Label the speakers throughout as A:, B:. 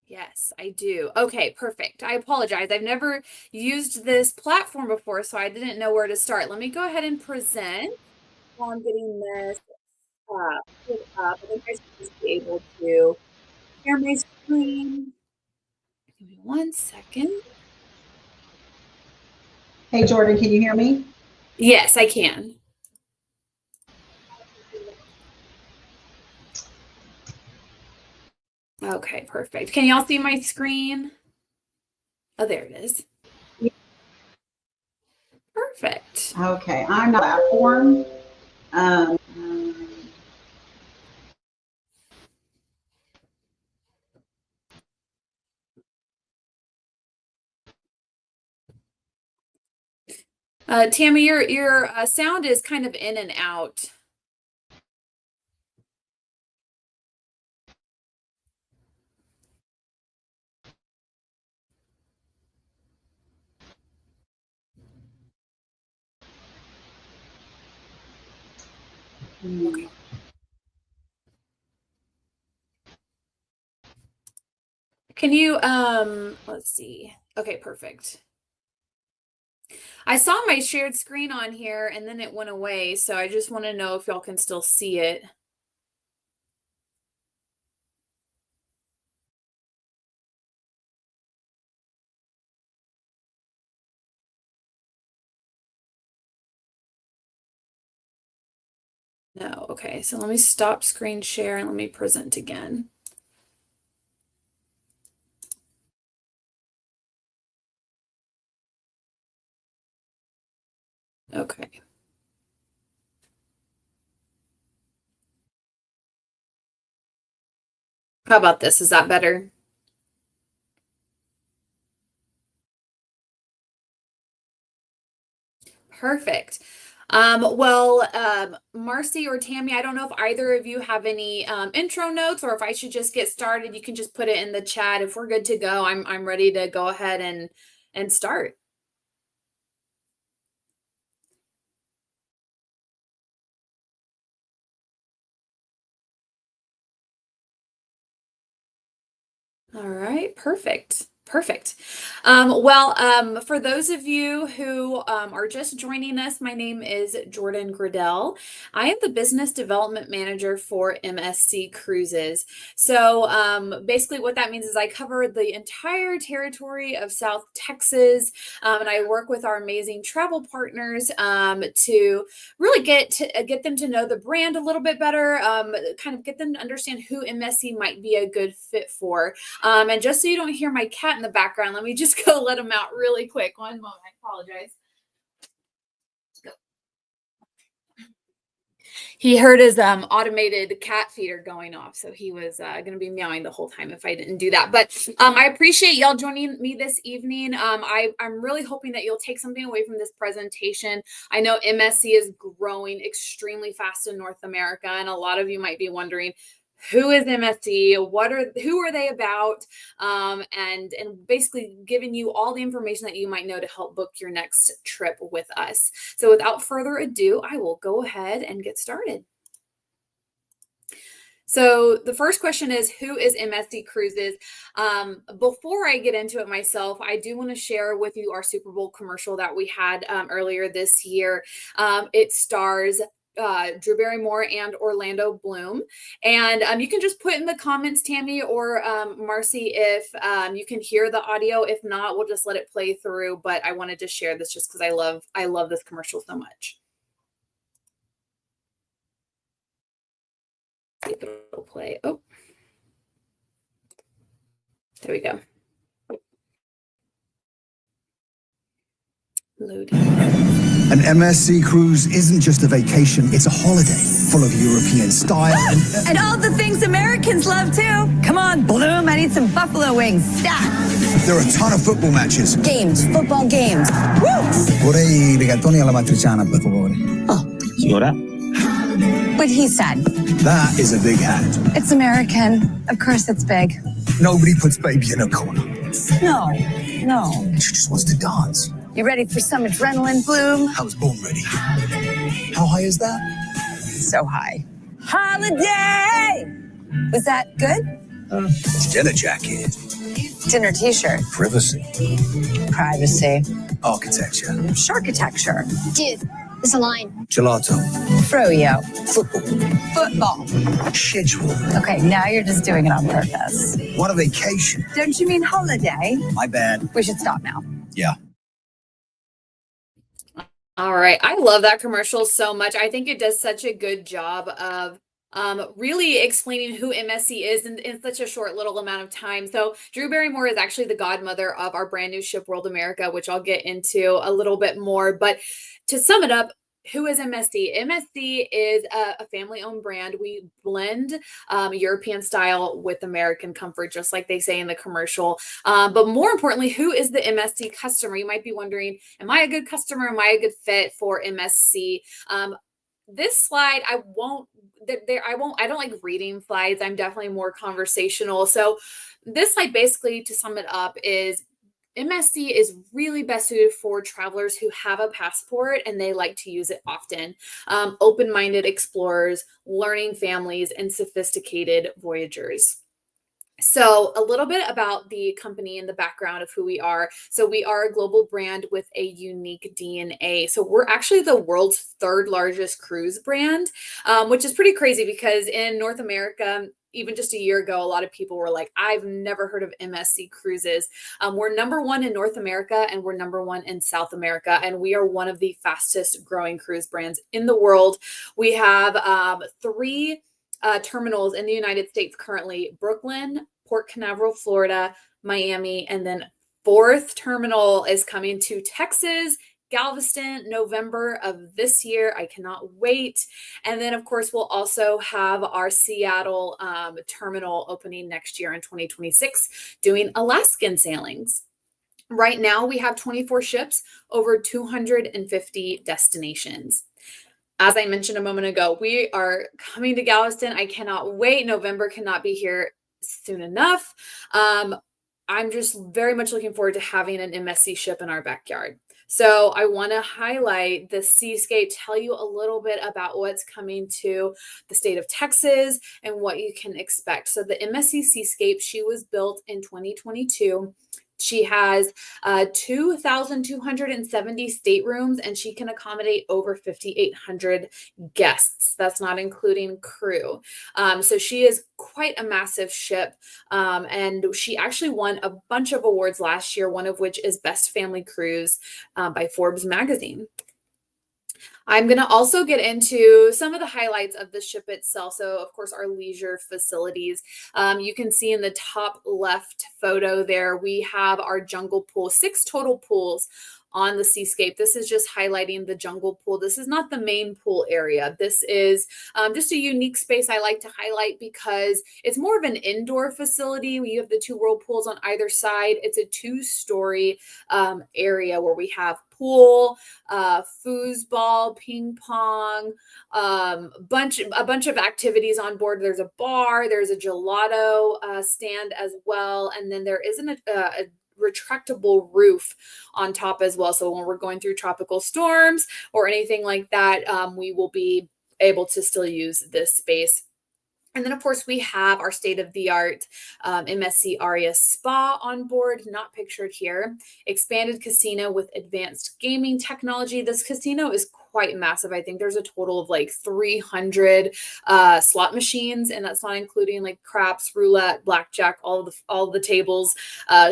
A: Yes, I do. Okay, perfect. I apologize. I've never used this platform before, so I didn't know where to start. Let me go ahead and present while I'm getting this put up. I think I should just be able to share my screen. Give me 1 second.
B: Hey, Jordan, can you hear me?
A: Yes, I can. Okay, perfect. Can y'all see my screen? Oh, there it is. Perfect.
B: Okay, I'm not platform. Um,
A: Tammy, your sound is kind of in and out. Okay. Can you let's see. Okay, perfect. I saw my shared screen on here and then it went away, so I just want to know if y'all can still see it. No, okay, so let me stop screen share and let me present again. Okay. How about this? Is that better? Perfect. Marcy or Tammy, I don't know if either of you have any intro notes or if I should just get started. You can just put it in the chat. If we're good to go, I'm ready to go ahead and start. All right, perfect. Perfect. For those of you who are just joining us, my name is Jordan Gradell. I am the Business Development Manager for MSC Cruises. So basically what that means is I cover the entire territory of South Texas, and I work with our amazing travel partners to really get them to know the brand a little bit better, kind of get them to understand who MSC might be a good fit for. And just so you don't hear my cat in the background, let me just go let him out really quick. One moment. I apologize. He heard his automated cat feeder going off, so he was going to be meowing the whole time if I didn't do that. But I appreciate y'all joining me this evening. I'm really hoping that you'll take something away from this presentation. I know MSC is growing extremely fast in North America, and a lot of you might be wondering, who is MSC? Who are they about? And basically giving you all the information that you might know to help book your next trip with us. So without further ado, I will go ahead and get started. So the first question is, who is MSC Cruises? Before I get into it myself, I do want to share with you our Super Bowl commercial that we had earlier this year. It stars Drew Barrymore and Orlando Bloom. And you can just put in the comments, Tammy or Marcy, if you can hear the audio. If not, we'll just let it play through. But I wanted to share this just because I love this commercial so much. See if it'll play. Oh, there we go. Loading.
C: An MSC cruise isn't just a vacation, it's a holiday full of European style
D: and all the things Americans love too. Come on, Bloom, I need some buffalo wings. Stop.
C: There are a ton of football matches.
D: Games, football games. Woo!
C: Vorrei rigatoni alla matriciana, per favore.
D: Oh.
C: Signora?
D: What he said.
C: That is a big hat.
D: It's American. Of course it's big.
C: Nobody puts baby in a corner.
D: No.
C: She just wants to dance.
D: You ready for some adrenaline, Bloom?
C: I was born ready. How high is that?
D: So high. Holiday! Was that good?
C: Dinner jacket.
D: Dinner t-shirt.
C: Privacy.
D: Privacy.
C: Architecture.
D: Sharkitecture.
E: Dude, it's a line.
C: Gelato.
D: Froyo.
C: Football.
D: Football.
C: Schedule.
D: Okay, now you're just doing it on purpose.
C: What a vacation.
D: Don't you mean holiday?
C: My bad.
D: We should stop now.
C: Yeah.
A: All right. I love that commercial so much. I think it does such a good job of really explaining who MSC is in such a short little amount of time. So Drew Barrymore is actually the godmother of our brand new ship, World America, which I'll get into a little bit more. But to sum it up, who is MSC? MSC is a family-owned brand. We blend European style with American comfort, just like they say in the commercial. But more importantly, who is the MSC customer? You might be wondering, am I a good customer? Am I a good fit for MSC? This slide, I don't like reading slides. I'm definitely more conversational. So this slide, basically, to sum it up, is MSC is really best suited for travelers who have a passport and they like to use it often. Open-minded explorers, learning families, and sophisticated voyagers. So a little bit about the company and the background of who we are. So we are a global brand with a unique DNA. So we're actually the world's third largest cruise brand, which is pretty crazy because in North America, even just a year ago, a lot of people were like, I've never heard of MSC Cruises. We're number one in North America and we're number one in South America. And we are one of the fastest growing cruise brands in the world. We have three terminals in the United States currently: Brooklyn, Port Canaveral, Florida, Miami, and then fourth terminal is coming to Texas, Galveston, November of this year. I cannot wait. And then, of course, we'll also have our Seattle terminal opening next year in 2026, doing Alaskan sailings. Right now, we have 24 ships, over 250 destinations. As I mentioned a moment ago, we are coming to Galveston. I cannot wait. November cannot be here soon enough. I'm just very much looking forward to having an MSC ship in our backyard. So I want to highlight the seascape, tell you a little bit about what's coming to the state of Texas and what you can expect. So the MSC Seascape, she was built in 2022. She has 2,270 staterooms and she can accommodate over 5,800 guests. That's not including crew. So she is quite a massive ship. And she actually won a bunch of awards last year, one of which is Best Family Cruise by Forbes magazine. I'm going to also get into some of the highlights of the ship itself. So, of course, our leisure facilities. You can see in the top left photo there, we have our jungle pool, 6 total pools on the Seascape. This is just highlighting the jungle pool. This is not the main pool area. This is just a unique space I like to highlight because it's more of an indoor facility. You have the 2 whirlpools on either side. It's a 2-story area where we have pool, foosball, ping pong, a bunch of activities on board. There's a bar, there's a gelato stand as well, and then there isn't a retractable roof on top as well. So when we're going through tropical storms or anything like that, we will be able to still use this space. And then, of course, we have our state-of-the-art MSC Aria Spa on board, not pictured here. Expanded casino with advanced gaming technology. This casino is quite massive. I think there's a total of like 300 slot machines, and that's not including like craps, roulette, blackjack, all the tables.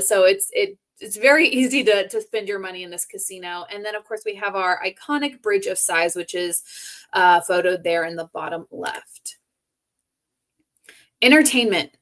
A: So it's very easy to spend your money in this casino. And then, of course, we have our iconic Bridge of Sighs, which is photoed there in the bottom left. Entertainment.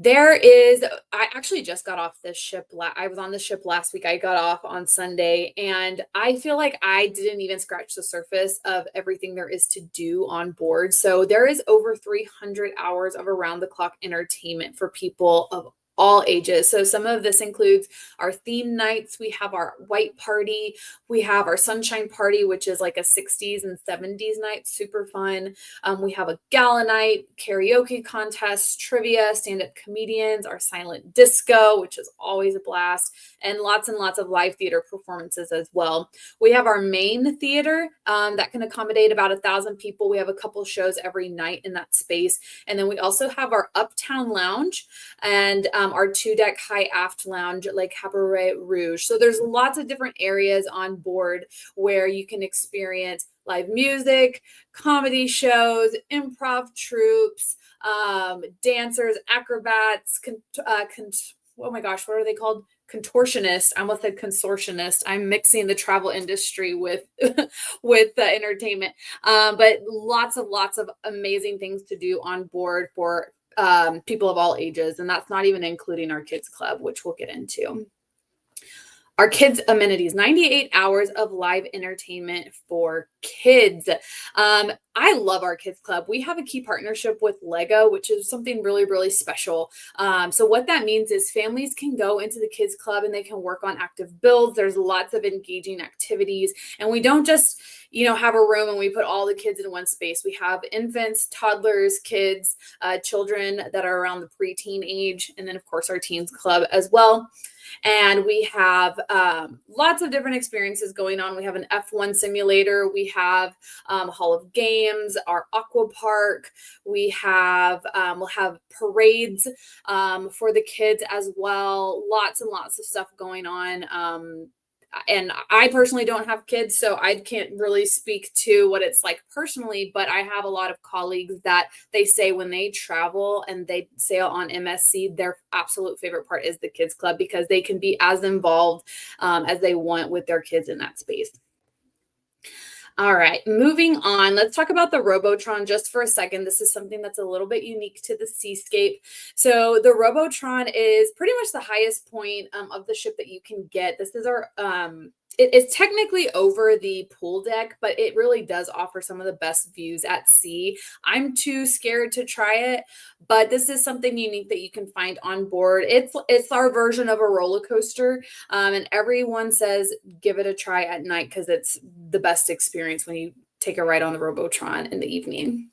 A: I actually just got off this ship. I was on the ship last week. I got off on Sunday, and I feel like I didn't even scratch the surface of everything there is to do on board. So there is over 300 hours of around-the-clock entertainment for people of all ages. So some of this includes our theme nights. We have our white party. We have our sunshine party, which is like a 60s and 70s night, super fun. We have a gala night, karaoke contests, trivia, stand-up comedians, our silent disco, which is always a blast, and lots of live theater performances as well. We have our main theater that can accommodate about 1,000 people. We have a couple shows every night in that space. And then we also have our Uptown Lounge and our 2-deck high aft lounge at Lake Cabaret Rouge. So there's lots of different areas on board where you can experience live music, comedy shows, improv troops, dancers, acrobats, oh my gosh, what are they called? Contortionist. I almost said consortionist. I'm mixing the travel industry with with the entertainment. But lots of amazing things to do on board for people of all ages. And that's not even including our kids club, which we'll get into. Our kids amenities, 98 hours of live entertainment for kids. I love our kids club. We have a key partnership with Lego, which is something really special. So what that means is families can go into the kids club and they can work on active builds. There's lots of engaging activities. And we don't just, have a room and we put all the kids in one space. We have infants, toddlers, kids, children that are around the preteen age. And then of course our teens club as well. And we have lots of different experiences going on. We have an F1 simulator. We have Hall of Games, our aqua park. We'll have parades for the kids as well. Lots and lots of stuff going on. And I personally don't have kids, so I can't really speak to what it's like personally, but I have a lot of colleagues that they say when they travel and they sail on MSC, their absolute favorite part is the kids club because they can be as involved as they want with their kids in that space. All right, moving on. Let's talk about the Robotron just for a second. This is something that's a little bit unique to the Seascape. So the Robotron is pretty much the highest point of the ship that you can get. This is our it is technically over the pool deck, but it really does offer some of the best views at sea. I'm too scared to try it, but this is something unique that you can find on board. It's our version of a roller coaster, and everyone says give it a try at night because it's the best experience when you take a ride on the Robotron in the evening.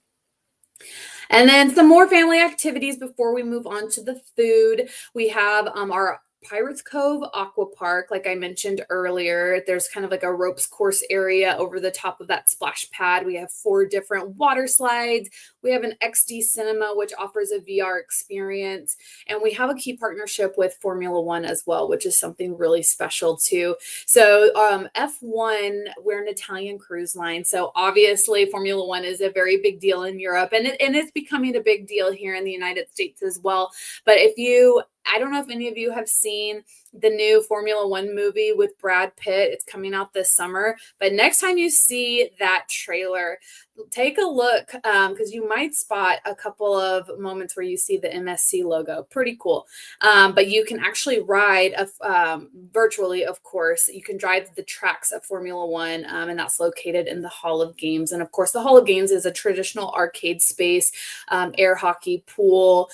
A: And then some more family activities before we move on to the food. We have our Pirates Cove Aqua Park, like I mentioned earlier. There's kind of like a ropes course area over the top of that splash pad. We have 4 different water slides. We have an XD Cinema, which offers a VR experience. And we have a key partnership with Formula One as well, which is something really special too. So F1, we're an Italian cruise line. So obviously Formula One is a very big deal in Europe, and it's becoming a big deal here in the United States as well. But I don't know if any of you have seen the new Formula One movie with Brad Pitt. It's coming out this summer. But next time you see that trailer, take a look because you might spot a couple of moments where you see the MSC logo. Pretty cool. But you can actually ride virtually, of course. You can drive the tracks of Formula One, and that's located in the Hall of Games. And of course, the Hall of Games is a traditional arcade space, air hockey, pool,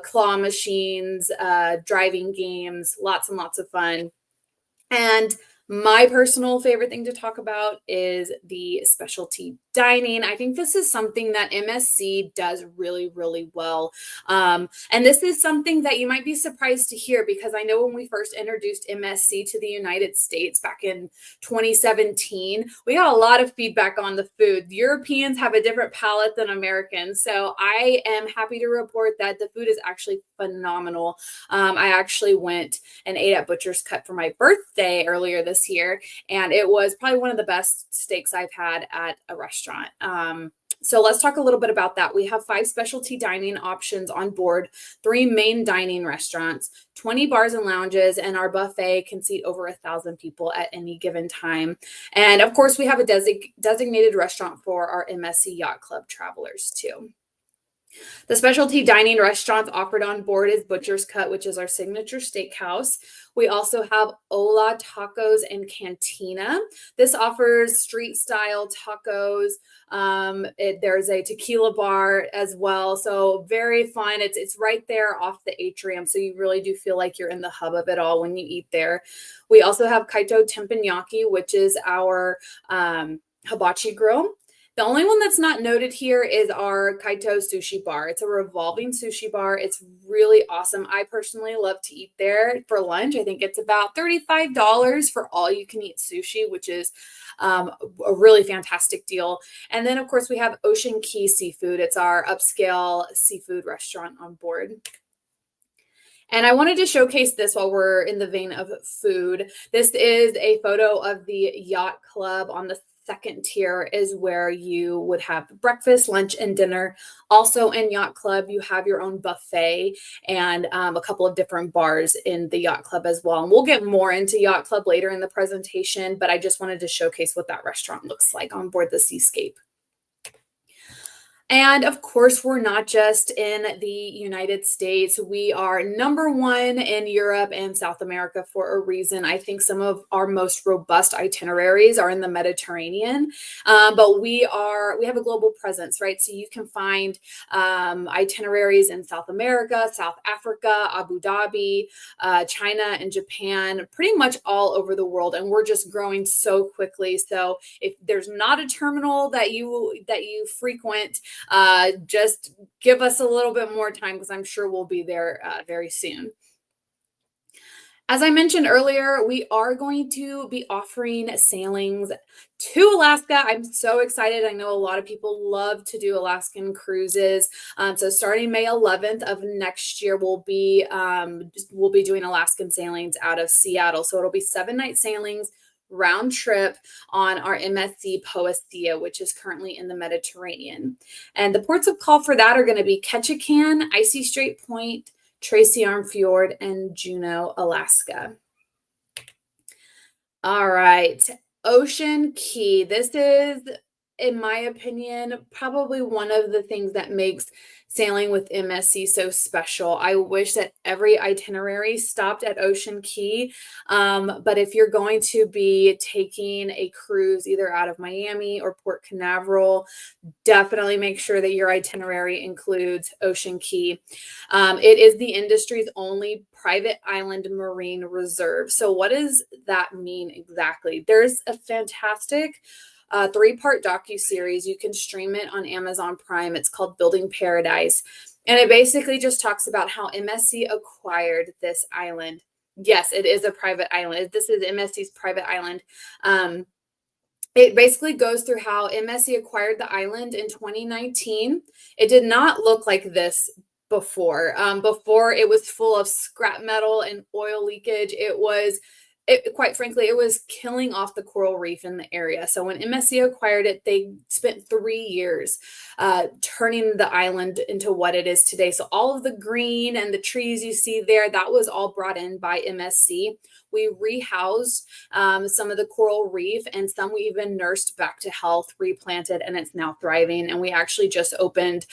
A: claw machines, driving games, lots and lots of fun. And my personal favorite thing to talk about is the specialty dining. I think this is something that MSC does really well. And this is something that you might be surprised to hear because I know when we first introduced MSC to the United States back in 2017, we got a lot of feedback on the food. Europeans have a different palate than Americans. So I am happy to report that the food is actually phenomenal. I actually went and ate at Butcher's Cut for my birthday earlier this year, and it was probably one of the best steaks I've had at a restaurant. So let's talk a little bit about that. We have 5 specialty dining options on board, 3 main dining restaurants, 20 bars and lounges, and our buffet can seat over 1,000 people at any given time. And of course, we have a designated restaurant for our MSC Yacht Club travelers too. The specialty dining restaurants offered on board is Butcher's Cut, which is our signature steakhouse. We also have Ola Tacos and Cantina. This offers street style tacos. There's a tequila bar as well. So very fun. It's right there off the atrium. So you really do feel like you're in the hub of it all when you eat there. We also have Kaito Teppanyaki, which is our hibachi grill. The only one that's not noted here is our Kaito sushi bar. It's a revolving sushi bar. It's really awesome. I personally love to eat there for lunch. I think it's about $35 for all you can eat sushi, which is a really fantastic deal. And then, of course, we have Ocean Key Seafood. It's our upscale seafood restaurant on board. And I wanted to showcase this while we're in the vein of food. This is a photo of the yacht club. On the second tier is where you would have breakfast, lunch, and dinner. Also in Yacht Club, you have your own buffet and a couple of different bars in the Yacht Club as well. And we'll get more into Yacht Club later in the presentation, but I just wanted to showcase what that restaurant looks like on board the Seascape. And of course, we're not just in the United States. We are number one in Europe and South America for a reason. I think some of our most robust itineraries are in the Mediterranean, but we have a global presence, right? So you can find itineraries in South America, South Africa, Abu Dhabi, China, and Japan, pretty much all over the world. And we're just growing so quickly. So if there's not a terminal that you frequent, just give us a little bit more time because I'm sure we'll be there very soon. As I mentioned earlier, we are going to be offering sailings to Alaska. I'm so excited. I know a lot of people love to do Alaskan cruises. So starting May 11th of next year, we'll be doing Alaskan sailings out of Seattle. So it'll be 7-night sailings round trip on our MSC Poestia, which is currently in the Mediterranean. And the ports of call for that are going to be Ketchikan, Icy Strait Point, Tracy Arm Fjord, and Juneau, Alaska. All right, Ocean Key. This is, in my opinion, probably one of the things that makes sailing with MSC so special. I wish that every itinerary stopped at Ocean Key. But if you're going to be taking a cruise either out of Miami or Port Canaveral, definitely make sure that your itinerary includes Ocean Key. It is the industry's only private island marine reserve. So what does that mean exactly? There's a fantastic 3-part docuseries. You can stream it on Amazon Prime. It's called Building Paradise. And it basically just talks about how MSC acquired this island. Yes, it is a private island. This is MSC's private island. It basically goes through how MSC acquired the island in 2019. It did not look like this before. Before, it was full of scrap metal and oil leakage. Quite frankly, it was killing off the coral reef in the area. So when MSC acquired it, they spent 3 years turning the island into what it is today. So all of the green and the trees you see there, that was all brought in by MSC. We rehoused some of the coral reef, and some we even nursed back to health, replanted, and it's now thriving. And we actually just opened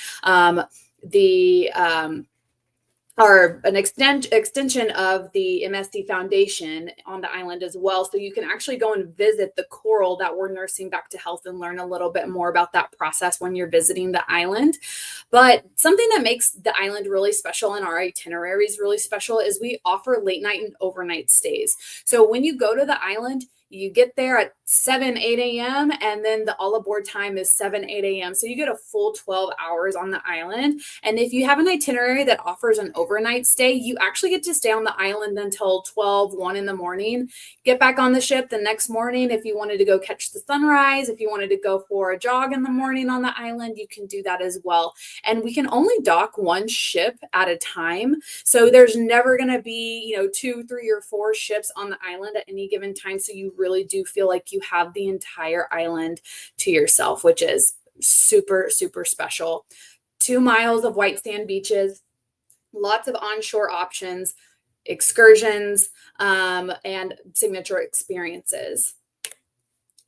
A: an extension of the MSC Foundation on the island as well. So you can actually go and visit the coral that we're nursing back to health and learn a little bit more about that process when you're visiting the island. But something that makes the island really special and our itineraries really special is we offer late night and overnight stays. So when you go to the island, you get there at 7, 8 a.m. and then the all aboard time is 7, 8 a.m. So you get a full 12 hours on the island. And if you have an itinerary that offers an overnight stay, you actually get to stay on the island until 12, 1 in the morning. Get back on the ship the next morning. If you wanted to go catch the sunrise, if you wanted to go for a jog in the morning on the island, you can do that as well. And we can only dock one ship at a time. So there's never going to be, 2, 3, or 4 ships on the island at any given time. So you really do feel like you have the entire island to yourself, which is super, super special. 2 miles of white sand beaches, lots of onshore options, excursions, and signature experiences.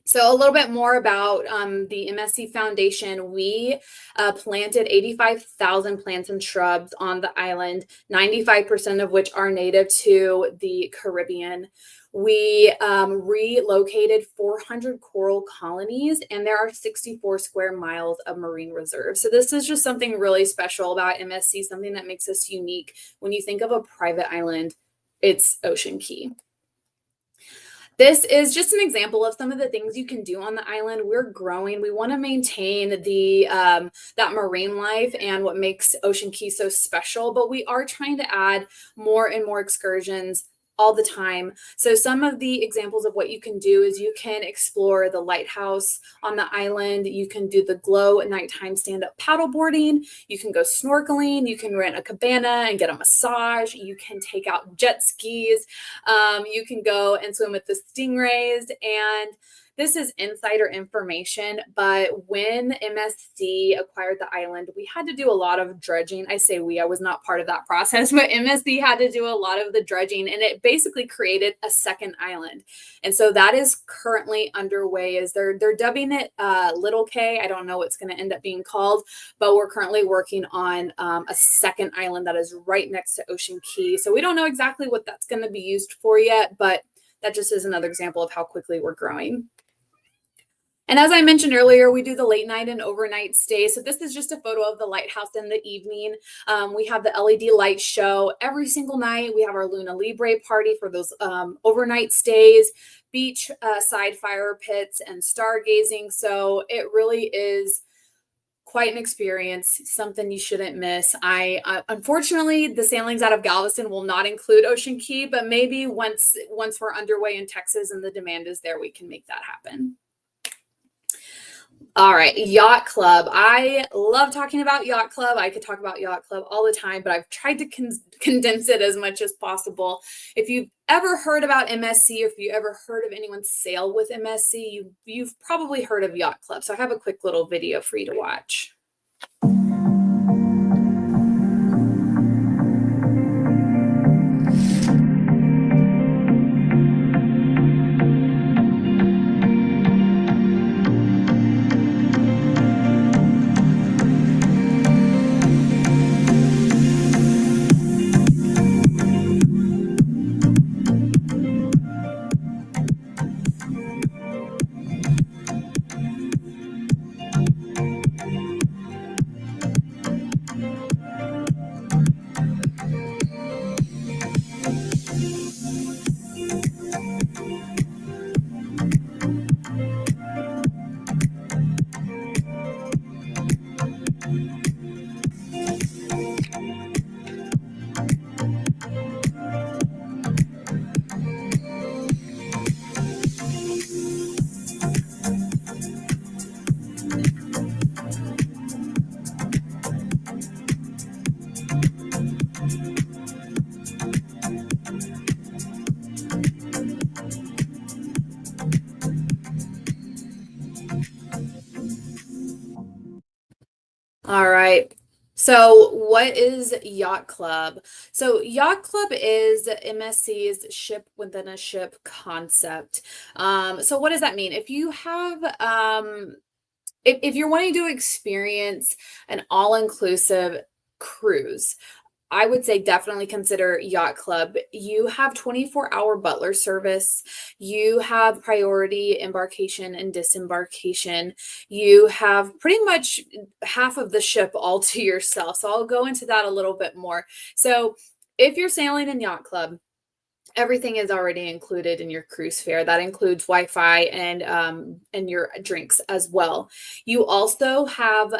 A: So a little bit more about the MSC Foundation. We planted 85,000 plants and shrubs on the island, 95% of which are native to the Caribbean. We relocated 400 coral colonies, and there are 64 square miles of marine reserve. So this is just something really special about MSC, something that makes us unique. When you think of a private island, it's Ocean Key. This is just an example of some of the things you can do on the island. We're growing. We want to maintain the that marine life and what makes Ocean Key so special, but we are trying to add more and more excursions all the time. So some of the examples of what you can do is you can explore the lighthouse on the island. You can do the glow at nighttime stand-up paddleboarding. You can go snorkeling. You can rent a cabana and get a massage. You can take out jet skis. You can go and swim with the stingrays. And this is insider information, but when MSC acquired the island, we had to do a lot of dredging. I say we, I was not part of that process, but MSC had to do a lot of the dredging, and it basically created a second island. And so that is currently underway. Is they're dubbing it Little K. I don't know what's going to end up being called, but we're currently working on a second island that is right next to Ocean Key. So we don't know exactly what that's going to be used for yet, but that just is another example of how quickly we're growing. And as I mentioned earlier, we do the late night and overnight stay. So this is just a photo of the lighthouse in the evening. We have the LED light show every single night. We have our Luna Libre party for those overnight stays, beach side fire pits, and stargazing. So it really is quite an experience, something you shouldn't miss. Unfortunately, the sailings out of Galveston will not include Ocean Key, but maybe once we're underway in Texas and the demand is there, we can make that happen. All right, Yacht Club. I love talking about Yacht Club. I could talk about Yacht Club all the time, but I've tried to condense it as much as possible. If you've ever heard about MSC, or if you ever heard of anyone sail with MSC, you've probably heard of Yacht Club. So I have a quick little video for you to watch. All right. So what is Yacht Club? So Yacht Club is MSC's ship within a ship concept. So what does that mean? If you have if you're wanting to experience an all-inclusive cruise, I would say definitely consider Yacht Club. You have 24-hour butler service. You have priority embarkation and disembarkation. You have pretty much half of the ship all to yourself. So I'll go into that a little bit more. So if you're sailing in Yacht Club, everything is already included in your cruise fare. That includes Wi-Fi and your drinks as well. You also have,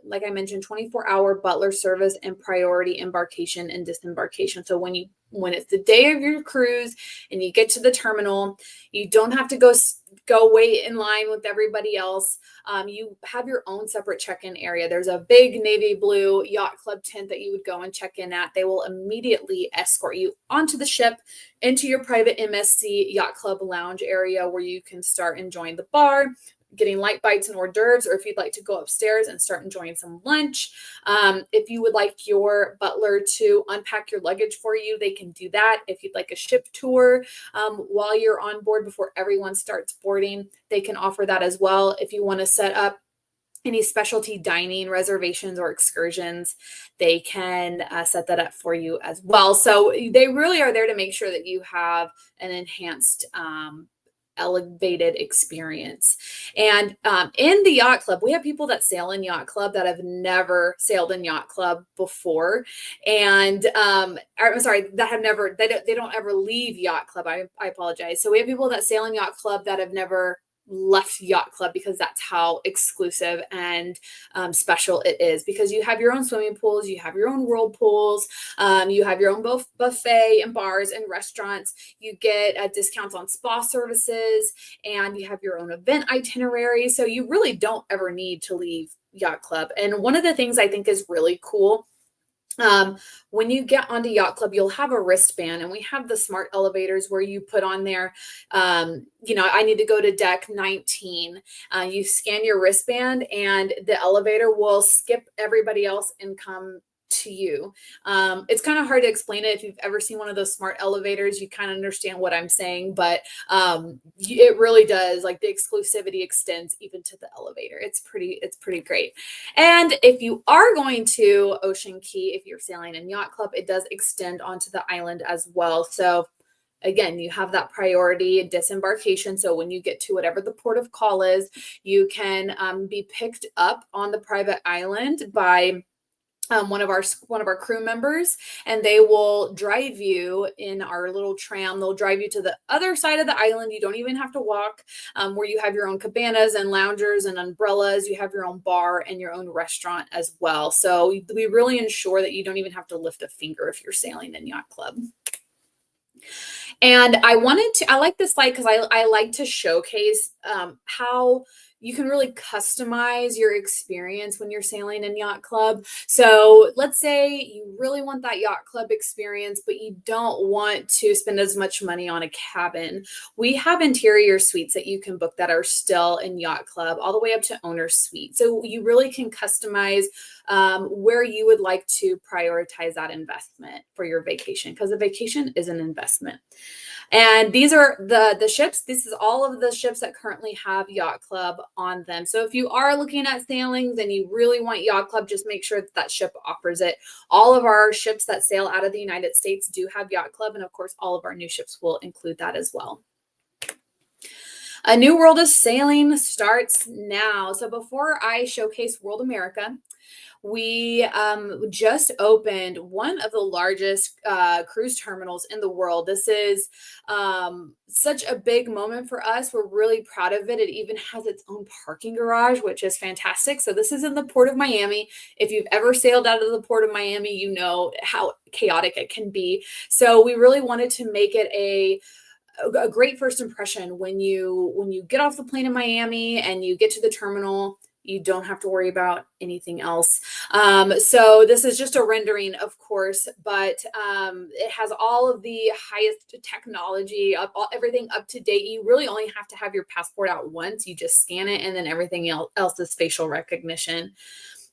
A: like I mentioned, 24-hour butler service and priority embarkation and disembarkation. So when it's the day of your cruise and you get to the terminal, you don't have to go wait in line with everybody else. You have your own separate check-in area. There's a big navy blue Yacht Club tent that you would go and check in at. They will immediately escort you onto the ship, into your private MSC Yacht Club lounge area where you can start enjoying the bar, getting light bites and hors d'oeuvres, or if you'd like to go upstairs and start enjoying some lunch. If you would like your butler to unpack your luggage for you, they can do that. If you'd like a ship tour while you're on board before everyone starts boarding, they can offer that as well. If you want to set up any specialty dining reservations or excursions, they can set that up for you as well. So they really are there to make sure that you have an enhanced elevated experience. And in the yacht club, we have people that sail in yacht club that have never sailed in yacht club before, and I'm sorry, that have never, they don't ever leave yacht club. I apologize. So we have people that sail in yacht club that have never left yacht club, because that's how exclusive and special it is, because you have your own swimming pools, you have your own whirlpools, you have your own buffet and bars and restaurants, you get discounts on spa services, and you have your own event itinerary. So you really don't ever need to leave yacht club. And one of the things I think is really cool, when you get onto yacht club, you'll have a wristband, and we have the smart elevators where you put on there, I need to go to deck 19. You scan your wristband, and the elevator will skip everybody else and come to you. It's kind of hard to explain it. If you've ever seen one of those smart elevators, you kind of understand what I'm saying, but it really does, like, the exclusivity extends even to the elevator. It's pretty great. And if you are going to Ocean Key, if you're sailing in yacht club, it does extend onto the island as well. So again, you have that priority disembarkation. So when you get to whatever the port of call is, you can be picked up on the private island by one of our crew members, and they will drive you in our little tram. They'll drive you to the other side of the island. You don't even have to walk, where you have your own cabanas and loungers and umbrellas. You have your own bar and your own restaurant as well. So we really ensure that you don't even have to lift a finger if you're sailing in yacht club. And I like this slide because I like to showcase how you can really customize your experience when you're sailing in yacht club. So let's say you really want that yacht club experience, but you don't want to spend as much money on a cabin. We have interior suites that you can book that are still in yacht club, all the way up to owner suite. So you really can customize where you would like to prioritize that investment for your vacation, because a vacation is an investment. And these are the ships. This is all of the ships that currently have yacht club on them. So if you are looking at sailings and you really want yacht club, just make sure that that ship offers it. All of our ships that sail out of the United States do have yacht club. And of course, all of our new ships will include that as well. A new world of sailing starts now. So before I showcase World America, we just opened one of the largest cruise terminals in the world. This is such a big moment for us. We're really proud of it. It even has its own parking garage, which is fantastic. So this is in the Port of Miami. If you've ever sailed out of the Port of Miami, you know how chaotic it can be. So we really wanted to make it a great first impression when you get off the plane in Miami and you get to the terminal. You don't have to worry about anything else. So this is just a rendering, of course, but it has all of the highest technology, everything up to date. You really only have to have your passport out once. You just scan it, and then everything else is facial recognition.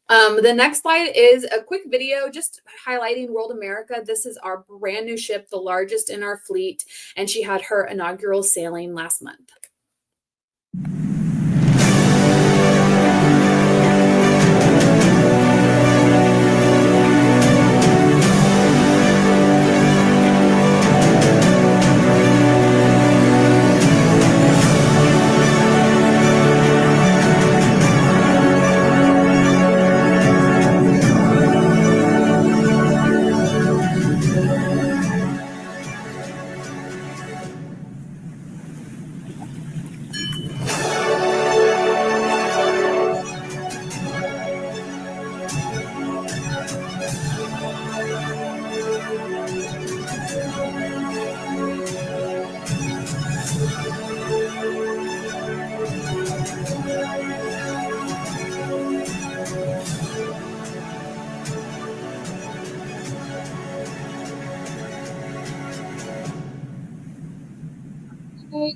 A: The next slide is a quick video just highlighting World America. This is our brand new ship, the largest in our fleet, and she had her inaugural sailing last month.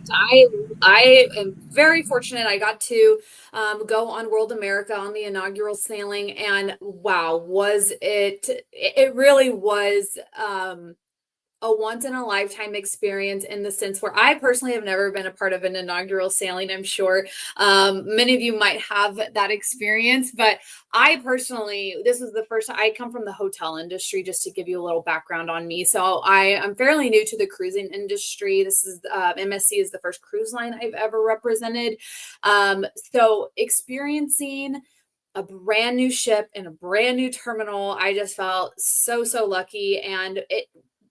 A: I I am very fortunate. I got to go on World America on the inaugural sailing, and wow, was it? It really was. A once in a lifetime experience in the sense where I personally have never been a part of an inaugural sailing. I'm sure many of you might have that experience, but I personally, this is the first I come from the hotel industry, just to give you a little background on me. So I am fairly new to the cruising industry. This is MSC is the first cruise line I've ever represented. So experiencing a brand new ship in a brand new terminal, I just felt so lucky. And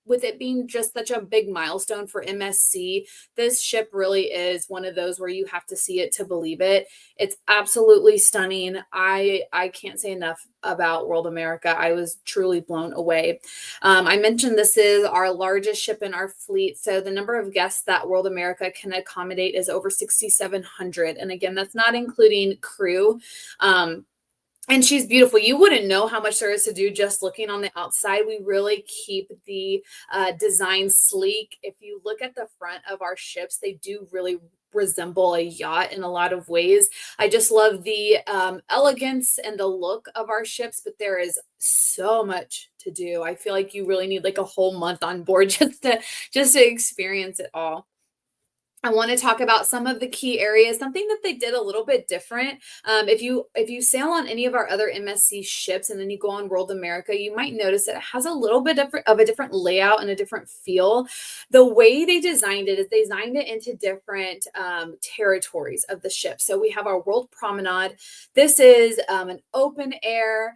A: with it being just such a big milestone for MSC, this ship really is one of those where you have to see it to believe it. It's absolutely stunning. I can't say enough about World America. I was truly blown away. I mentioned this is our largest ship in our fleet. So the number of guests that World America can accommodate is over 6,700. And again, that's not including crew. And she's beautiful. You wouldn't know how much there is to do just looking on the outside. We really keep the design sleek. If you look at the front of our ships, they do really resemble a yacht in a lot of ways. I just love the elegance and the look of our ships, but there is so much to do. I feel like you really need like a whole month on board just to experience it all. I want to talk about some of the key areas, something that they did a little bit different. If you sail on any of our other MSC ships and then you go on World America, you might notice that it has a little bit of a different layout and a different feel. The way they designed it is they designed it into different territories of the ship. So we have our World Promenade. This is an open air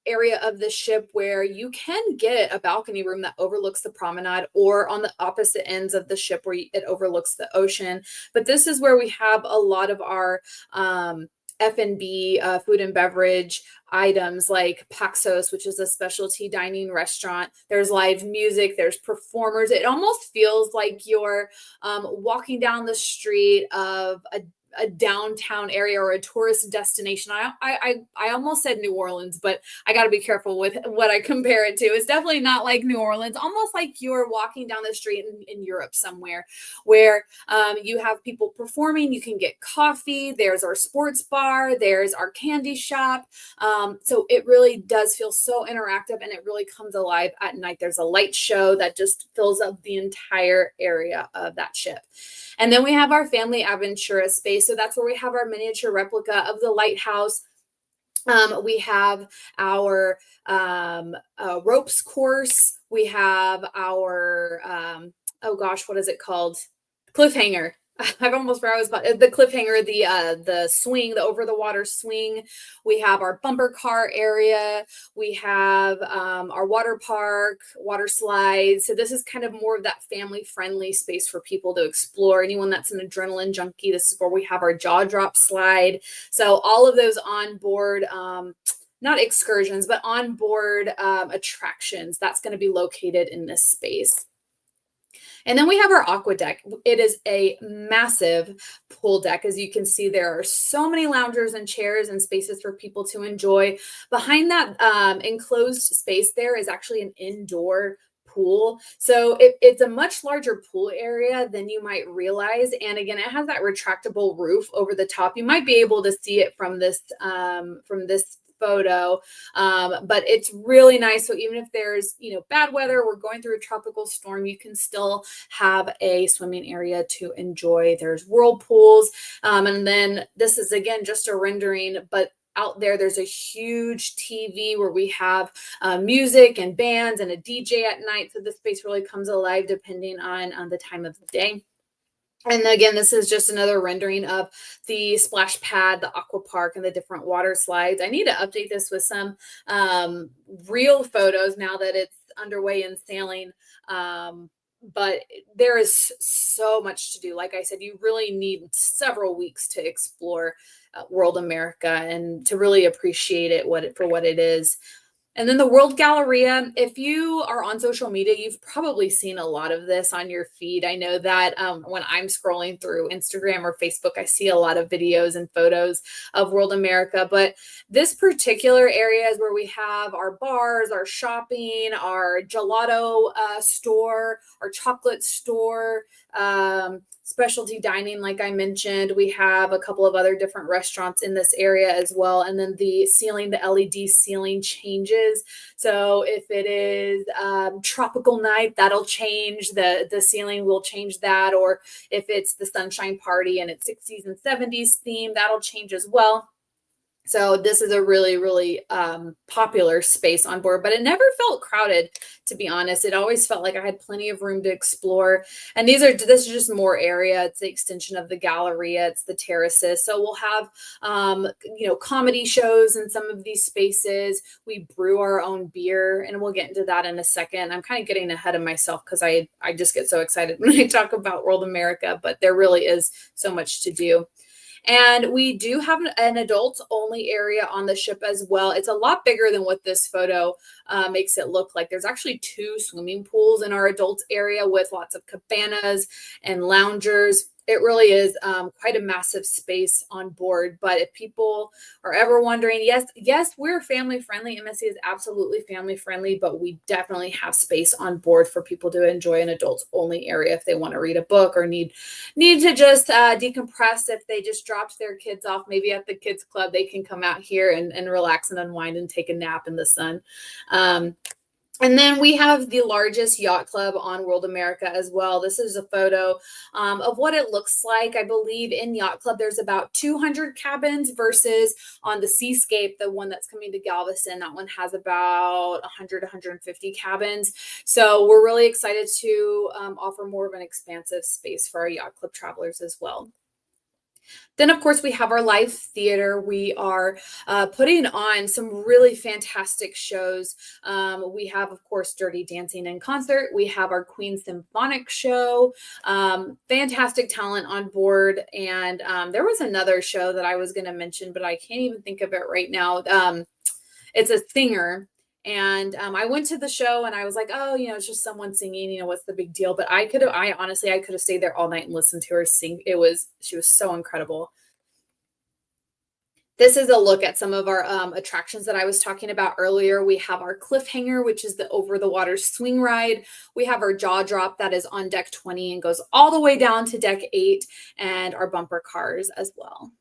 A: area of the ship where you can get a balcony room that overlooks the promenade, or on the opposite ends of the ship where it overlooks the ocean. But this is where we have a lot of our F&B, food and beverage items like Paxos, which is a specialty dining restaurant. There's live music, there's performers. It almost feels like you're walking down the street of a downtown area or a tourist destination. I almost said New Orleans, but I got to be careful with what I compare it to. It's definitely not like New Orleans, almost like you're walking down the street in Europe somewhere where you have people performing. You can get coffee. There's our sports bar. There's our candy shop. So it really does feel so interactive, and it really comes alive at night. There's a light show that just fills up the entire area of that ship. And then we have our family Aventura space. So that's where we have our miniature replica of the lighthouse. We have our ropes course. We have our, oh gosh, what is it called? Cliffhanger. I've almost forgot what it was, the cliffhanger, the swing, the over the water swing. We have our bumper car area. We have our water park, water slides. So this is kind of more of that family friendly space for people to explore. Anyone that's an adrenaline junkie, this is where we have our jaw drop slide. So all of those on board, not excursions, but on board attractions, that's going to be located in this space. And then we have our aqua deck. It is a massive pool deck. As you can see, there are so many loungers and chairs and spaces for people to enjoy. Behind that enclosed space there is actually an indoor pool. So it's a much larger pool area than you might realize. And again, it has that retractable roof over the top. You might be able to see it from this photo, but it's really nice. So even if there's bad weather, we're going through a tropical storm, you can still have a swimming area to enjoy. There's whirlpools, and then this is again just a rendering, but out there's a huge TV where we have music and bands and a DJ at night. So the space really comes alive depending on the time of the day. And again, this is just another rendering of the splash pad, the aqua park, and the different water slides. I need to update this with some real photos now that it's underway in sailing. But there is so much to do. Like I said, you really need several weeks to explore World America and to really appreciate it for what it is. And then the World Galleria, if you are on social media, you've probably seen a lot of this on your feed. I know that when I'm scrolling through Instagram or Facebook, I see a lot of videos and photos of World America. But this particular area is where we have our bars, our shopping, our gelato store, our chocolate store, specialty dining, like I mentioned. We have a couple of other different restaurants in this area as well. And then the ceiling, the LED ceiling changes. So if it is tropical night, that'll change. The ceiling will change that. Or if it's the sunshine party and it's 60s and 70s theme, that'll change as well. So this is a really, really popular space on board, but it never felt crowded, to be honest. It always felt like I had plenty of room to explore. And this is just more area. It's the extension of the Galleria. It's the terraces. So we'll have, comedy shows in some of these spaces. We brew our own beer, and we'll get into that in a second. I'm kind of getting ahead of myself because I just get so excited when I talk about World America, but there really is so much to do. And we do have an adults only area on the ship as well. It's a lot bigger than what this photo makes it look like. There's actually 2 swimming pools in our adults area with lots of cabanas and loungers. It really is quite a massive space on board. But if people are ever wondering, yes, we're family friendly. MSC is absolutely family friendly, but we definitely have space on board for people to enjoy an adults only area if they want to read a book or need to just decompress. If they just dropped their kids off, maybe at the kids club, they can come out here and relax and unwind and take a nap in the sun. And then we have the largest yacht club on World America as well. This is a photo of what it looks like. I believe in Yacht Club, there's about 200 cabins versus on the Seascape, the one that's coming to Galveston, that one has about 100, 150 cabins. So we're really excited to offer more of an expansive space for our Yacht Club travelers as well. Then, of course, we have our live theater. We are putting on some really fantastic shows. We have, of course, Dirty Dancing in Concert. We have our Queen Symphonic Show. Fantastic talent on board. And there was another show that I was going to mention, but I can't even think of it right now. It's a singer. And I went to the show and I was like, oh, it's just someone singing, what's the big deal? But I could have stayed there all night and listened to her sing. She was so incredible. This is a look at some of our attractions that I was talking about earlier. We have our cliffhanger, which is the over the water swing ride. We have our jaw drop that is on deck 20 and goes all the way down to deck 8, and our bumper cars as well.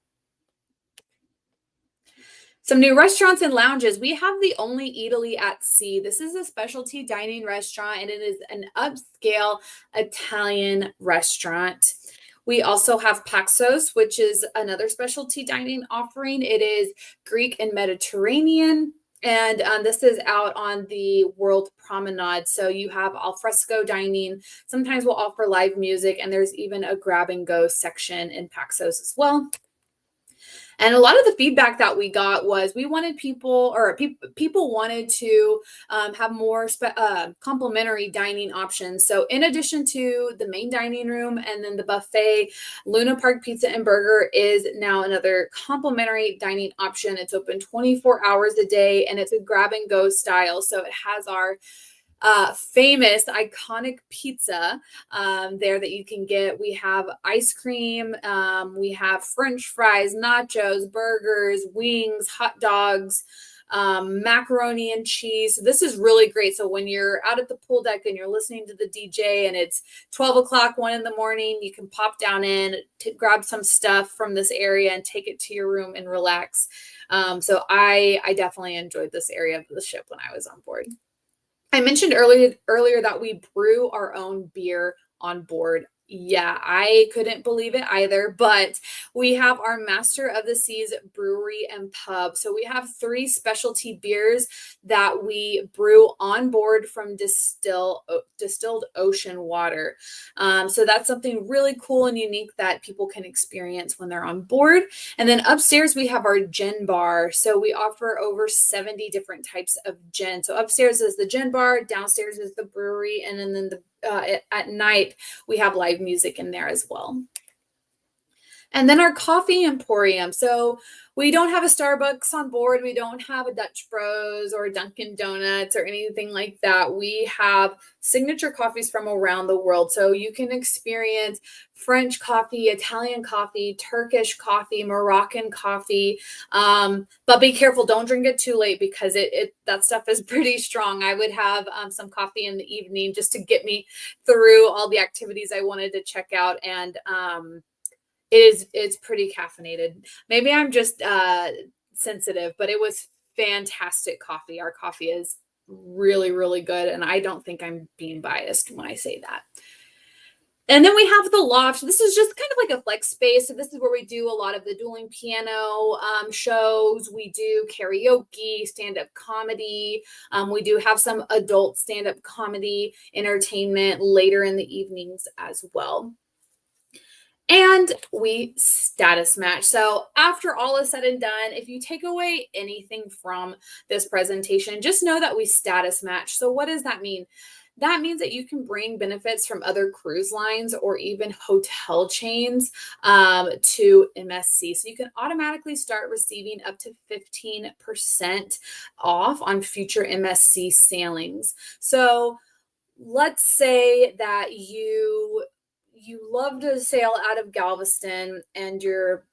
A: Some new restaurants and lounges. We have the only Italy at Sea. This is a specialty dining restaurant, and it is an upscale Italian restaurant. We also have Paxos, which is another specialty dining offering. It is Greek and Mediterranean. And this is out on the World Promenade. So you have alfresco dining. Sometimes we'll offer live music, and there's even a grab and go section in Paxos as well. And a lot of the feedback that we got was we wanted people wanted to have more complimentary dining options. So in addition to the main dining room and then the buffet, Luna Park Pizza and Burger is now another complimentary dining option. It's open 24 hours a day, and it's a grab and go style. So it has our famous iconic pizza there that you can get. We have ice cream, we have French fries, nachos, burgers, wings, hot dogs, macaroni and cheese. So this is really great. So when you're out at the pool deck and you're listening to the DJ and it's 12 o'clock, 1 in the morning, you can pop down in to grab some stuff from this area and take it to your room and relax. So I definitely enjoyed this area of the ship when I was on board. I mentioned earlier that we brew our own beer on board. Yeah, I couldn't believe it either, but we have our Master of the Seas brewery and pub. So we have 3 specialty beers that we brew on board from distilled ocean water. So that's something really cool and unique that people can experience when they're on board. And then upstairs, we have our gin bar. So we offer over 70 different types of gin. So upstairs is the gin bar, downstairs is the brewery, and then at night, we have live music in there as well. And then our coffee emporium. So we don't have a Starbucks on board. We don't have a Dutch Bros or Dunkin' Donuts or anything like that. We have signature coffees from around the world. So you can experience French coffee, Italian coffee, Turkish coffee, Moroccan coffee. But be careful, don't drink it too late because that stuff is pretty strong. I would have some coffee in the evening just to get me through all the activities I wanted to check out. And it's pretty caffeinated. Maybe I'm just sensitive, but it was fantastic coffee. Our coffee is really, really good. And I don't think I'm being biased when I say that. And then we have the loft. This is just kind of like a flex space. So this is where we do a lot of the dueling piano shows. We do karaoke, stand-up comedy. We do have some adult stand-up comedy entertainment later in the evenings as well. And we status match. So after all is said and done, if you take away anything from this presentation, just know that we status match. So what does that mean? That means that you can bring benefits from other cruise lines or even hotel chains to MSC. So you can automatically start receiving up to 15% off on future MSC sailings. So let's say that you love to sail out of Galveston and you're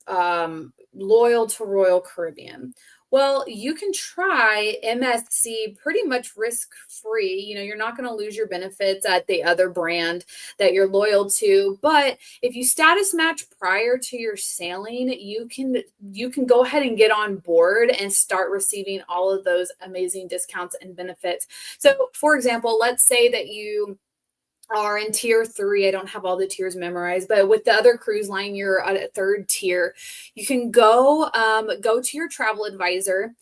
A: loyal to Royal Caribbean. Well, you can try MSC pretty much risk-free. You know, you're not going to lose your benefits at the other brand that you're loyal to. But if you status match prior to your sailing, you can go ahead and get on board and start receiving all of those amazing discounts and benefits. So, for example, let's say that you are in tier 3. I don't have all the tiers memorized, but with the other cruise line, you're at a 3rd tier. You can go to your travel advisor.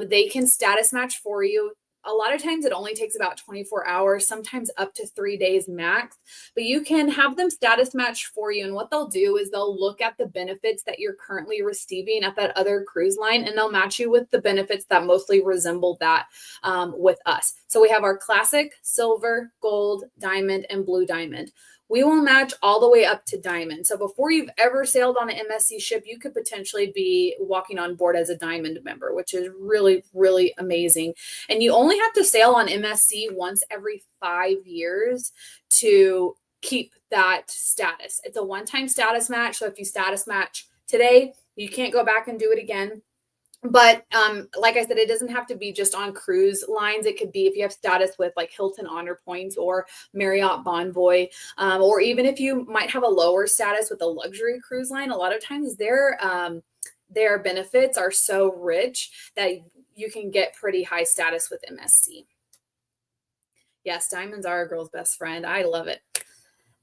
A: They can status match for you. A lot of times it only takes about 24 hours, sometimes up to 3 days max, but you can have them status match for you. And what they'll do is they'll look at the benefits that you're currently receiving at that other cruise line, and they'll match you with the benefits that mostly resemble that with us. So we have our classic, silver, gold, diamond, and blue diamond. We will match all the way up to diamond. So before you've ever sailed on an MSC ship, you could potentially be walking on board as a diamond member, which is really, really amazing. And you only have to sail on MSC once every 5 years to keep that status. It's a one-time status match. So if you status match today, you can't go back and do it again. But like I said, it doesn't have to be just on cruise lines. It could be if you have status with like Hilton Honor Points or Marriott Bonvoy, or even if you might have a lower status with a luxury cruise line. A lot of times their benefits are so rich that you can get pretty high status with MSC. Yes, diamonds are a girl's best friend. I love it.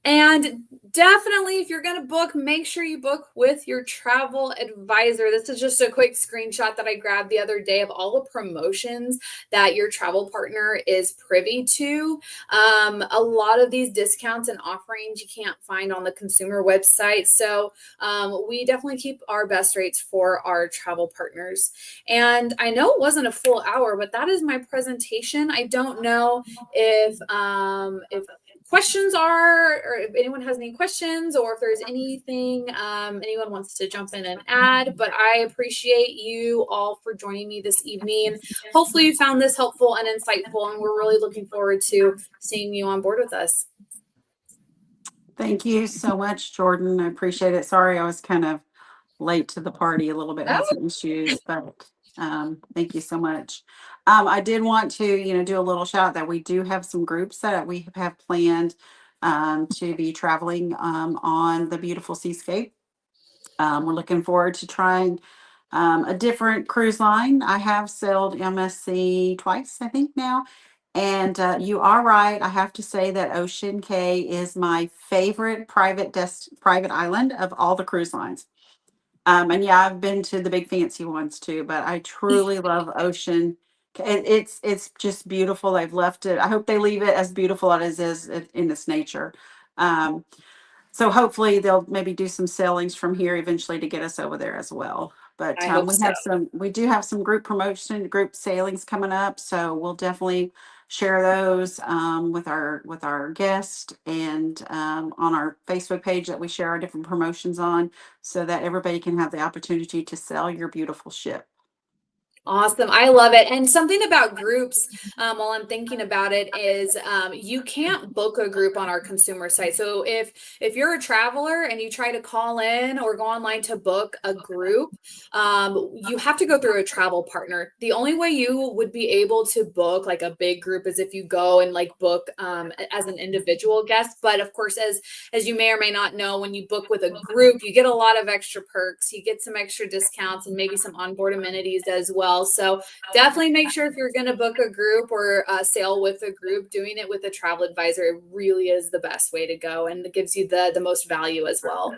A: And definitely, if you're going to book, make sure you book with your travel advisor. This is just a quick screenshot that I grabbed the other day of all the promotions that your travel partner is privy to. A lot of these discounts and offerings you can't find on the consumer website. So we definitely keep our best rates for our travel partners. And I know it wasn't a full hour, but that is my presentation. I don't know if questions are, or if anyone has any questions, or if there's anything anyone wants to jump in and add, but I appreciate you all for joining me this evening. Hopefully you found this helpful and insightful, and we're really looking forward to seeing you on board with us.
F: Thank you so much, Jordan. I appreciate it. Sorry, I was kind of late to the party a little bit, had some issues, but thank you so much. I did want to, do a little shout out that we do have some groups that we have planned to be traveling on the beautiful seascape. We're looking forward to trying a different cruise line. I have sailed MSC twice, I think now. And you are right. I have to say that Ocean Cay is my favorite private island of all the cruise lines. And yeah, I've been to the big fancy ones too, but I truly love Ocean. It's just beautiful. They've left it. I hope they leave it as beautiful as it is in its nature. So hopefully they'll maybe do some sailings from here eventually to get us over there as well. But
A: I hope so.
F: we do have some group sailings coming up. So we'll definitely share those with our guest and on our Facebook page that we share our different promotions on, so that everybody can have the opportunity to sell your beautiful ship.
A: Awesome. I love it. And something about groups, while I'm thinking about it, is you can't book a group on our consumer site. So if you're a traveler and you try to call in or go online to book a group, you have to go through a travel partner. The only way you would be able to book like a big group is if you go and like book as an individual guest. But of course, as you may or may not know, when you book with a group, you get a lot of extra perks. You get some extra discounts and maybe some onboard amenities as well. So definitely make sure if you're going to book a group or sail with a group, doing it with a travel advisor, it really is the best way to go, and it gives you the most value as well.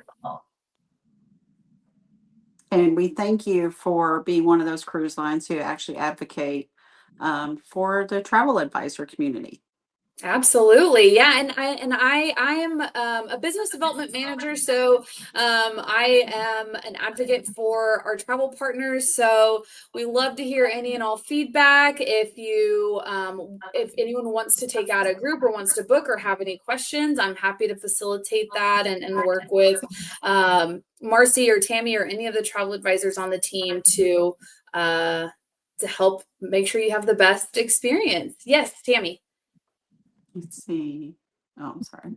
F: And we thank you for being one of those cruise lines who actually advocate for the travel advisor community.
A: Absolutely. Yeah. And I am a business development manager. So I am an advocate for our travel partners. So we love to hear any and all feedback. If anyone wants to take out a group or wants to book or have any questions, I'm happy to facilitate that and work with Marcy or Tammy or any of the travel advisors on the team to help make sure you have the best experience. Yes, Tammy.
F: Let's see. Oh, I'm sorry.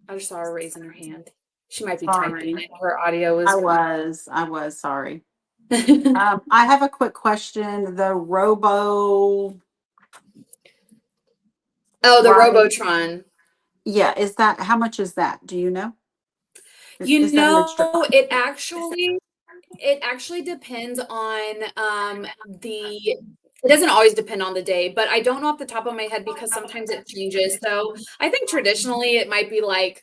A: I just saw her raising her hand. She might be
F: Sorry.
A: typing. Her audio is.
F: I was sorry. I have a quick question. The Robo.
A: Oh, the
F: Right.
A: Robotron.
F: Yeah, how much is that? Do you know?
A: You
F: Is that an
A: know,
F: extra cost?
A: it actually depends on it doesn't always depend on the day, but I don't know off the top of my head because sometimes it changes. So I think traditionally it might be like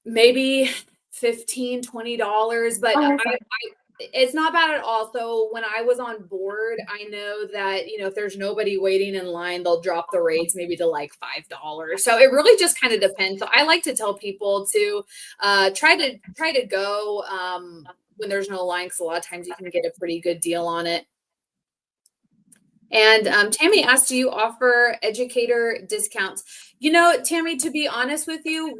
A: maybe $15-$20, but it's not bad at all. So when I was on board, I know that, if there's nobody waiting in line, they'll drop the rates maybe to like $5. So it really just kind of depends. So I like to tell people to try to go when there's no line, because a lot of times you can get a pretty good deal on it. And Tammy asked, do you offer educator discounts? Tammy, to be honest with you,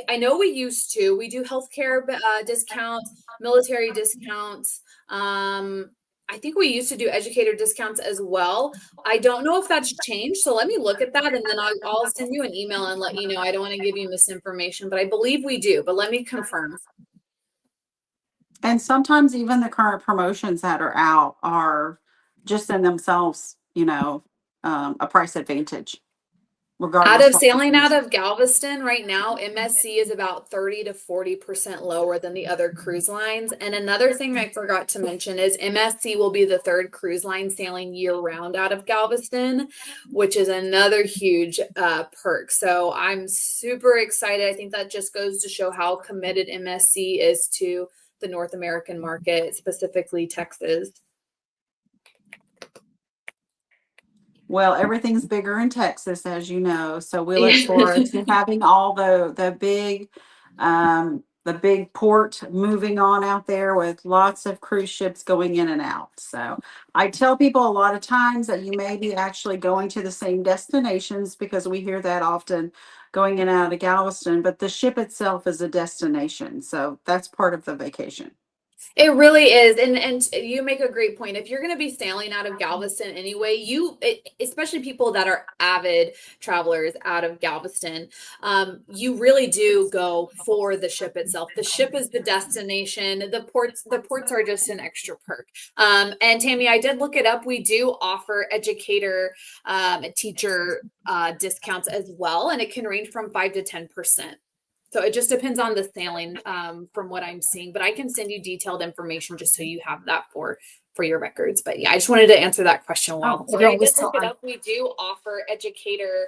A: I know we used to. We do healthcare discounts, military discounts. I think we used to do educator discounts as well. I don't know if that's changed. So let me look at that, and then I'll send you an email and let you know. I don't want to give you misinformation, but I believe we do. But let me confirm.
F: And sometimes even the current promotions that are out are just in themselves, a price advantage.
A: Out of sailing out of Galveston right now, MSC is about 30 to 40% lower than the other cruise lines. And another thing I forgot to mention is MSC will be the third cruise line sailing year round out of Galveston, which is another huge perk. So I'm super excited. I think that just goes to show how committed MSC is to the North American market, specifically Texas.
F: Well, everything's bigger in Texas, as you know. So we look forward to having all the big port moving on out there with lots of cruise ships going in and out. So I tell people a lot of times that you may be actually going to the same destinations, because we hear that often, going in and out of Galveston, but the ship itself is a destination. So that's part of the vacation.
A: It really is. And you make a great point. If you're going to be sailing out of Galveston anyway, especially people that are avid travelers out of Galveston, you really do go for the ship itself. The ship is the destination. The ports are just an extra perk. And Tammy, I did look it up. We do offer educator, teacher discounts as well. And it can range from 5 to 10%. So it just depends on the sailing from what I'm seeing, but I can send you detailed information just so you have that for your records. But yeah, I just wanted to answer that question well. So I did look it up. We do offer educator,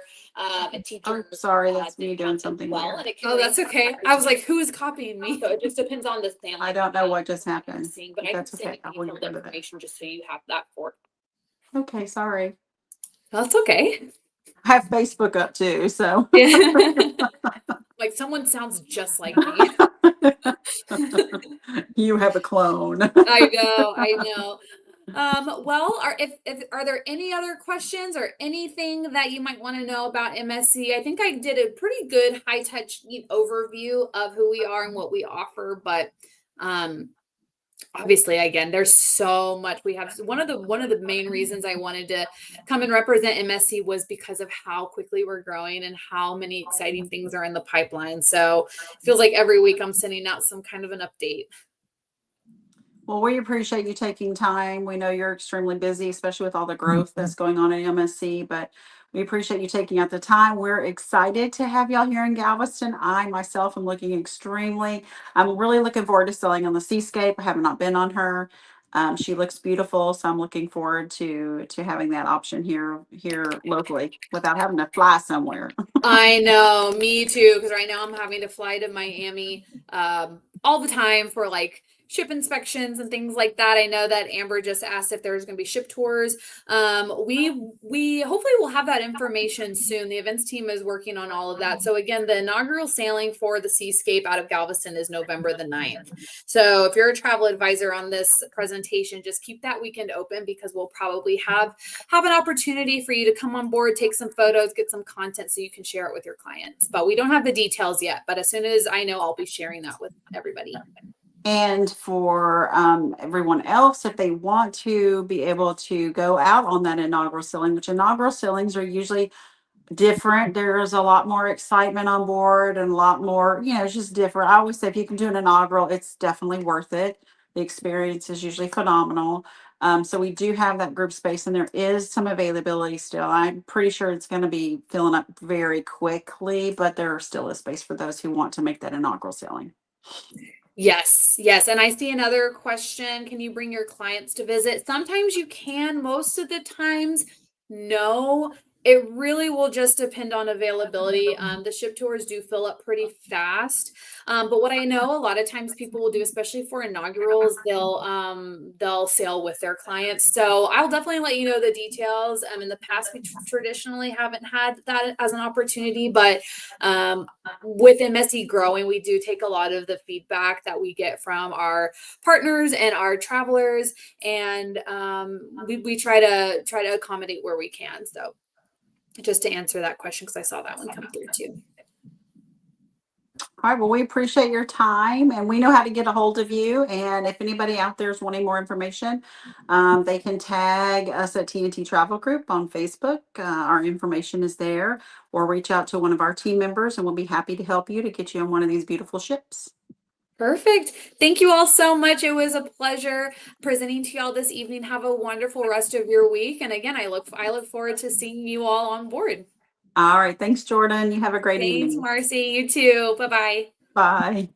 A: teacher.
F: Oh, sorry, that's me doing something
A: well. And that's okay. I was like, who is copying me? So it just depends on the sailing.
F: I don't know what just happened.
A: But I can send you detailed information just so you have that for.
F: Okay, sorry.
A: That's okay.
F: I have Facebook up too, so.
A: Like someone sounds just like me.
F: You have a clone.
A: I know. Well, are there any other questions or anything that you might want to know about MSC? I think I did a pretty good high touch overview of who we are and what we offer, but um, obviously, again, there's so much. We have one of the main reasons I wanted to come and represent MSC was because of how quickly we're growing and how many exciting things are in the pipeline. So it feels like every week I'm sending out some kind of an update.
F: Well, we appreciate you taking time. We know you're extremely busy, especially with all the growth that's going on at MSC, but we appreciate you taking out the time. We're excited to have y'all here in Galveston. I myself am I'm really looking forward to sailing on the Seascape. I have not been on her. She looks beautiful, so I'm looking forward to having that option here locally without having to fly somewhere.
A: I know, me too, because right now I'm having to fly to Miami all the time for like ship inspections and things like that. I know that Amber just asked if there's going to be ship tours. We hopefully will have that information soon. The events team is working on all of that. So again, the inaugural sailing for the Seascape out of Galveston is November the 9th. So if you're a travel advisor on this presentation, just keep that weekend open because we'll probably have an opportunity for you to come on board, take some photos, get some content so you can share it with your clients. But we don't have the details yet. But as soon as I know, I'll be sharing that with everybody.
F: And for everyone else, if they want to be able to go out on that inaugural sailing, which inaugural sailings are usually different. There's a lot more excitement on board and a lot more, it's just different. I always say if you can do an inaugural, it's definitely worth it. The experience is usually phenomenal. So we do have that group space and there is some availability still. I'm pretty sure it's going to be filling up very quickly, but there still is space for those who want to make that inaugural sailing.
A: Yes, yes. And I see another question. Can you bring your clients to visit? Sometimes you can, most of the times, no. It really will just depend on availability. The ship tours do fill up pretty fast. But what I know a lot of times people will do, especially for inaugurals, they'll sail with their clients. So I'll definitely let you know the details. In the past, we traditionally haven't had that as an opportunity, but with MSC growing, we do take a lot of the feedback that we get from our partners and our travelers, and we try to accommodate where we can. So just to answer that question, because I saw that one come through too.
F: All right. Well, we appreciate your time and we know how to get a hold of you. And if anybody out there is wanting more information, they can tag us at TNT Travel Group on Facebook. Our information is there, or reach out to one of our team members and we'll be happy to help you to get you on one of these beautiful ships.
A: Perfect. Thank you all so much. It was a pleasure presenting to y'all this evening. Have a wonderful rest of your week. And again, I look forward to seeing you all on board.
F: All right. Thanks, Jordan. You have a great
A: Thanks,
F: evening.
A: Marcy. You too. Bye-bye.
F: Bye.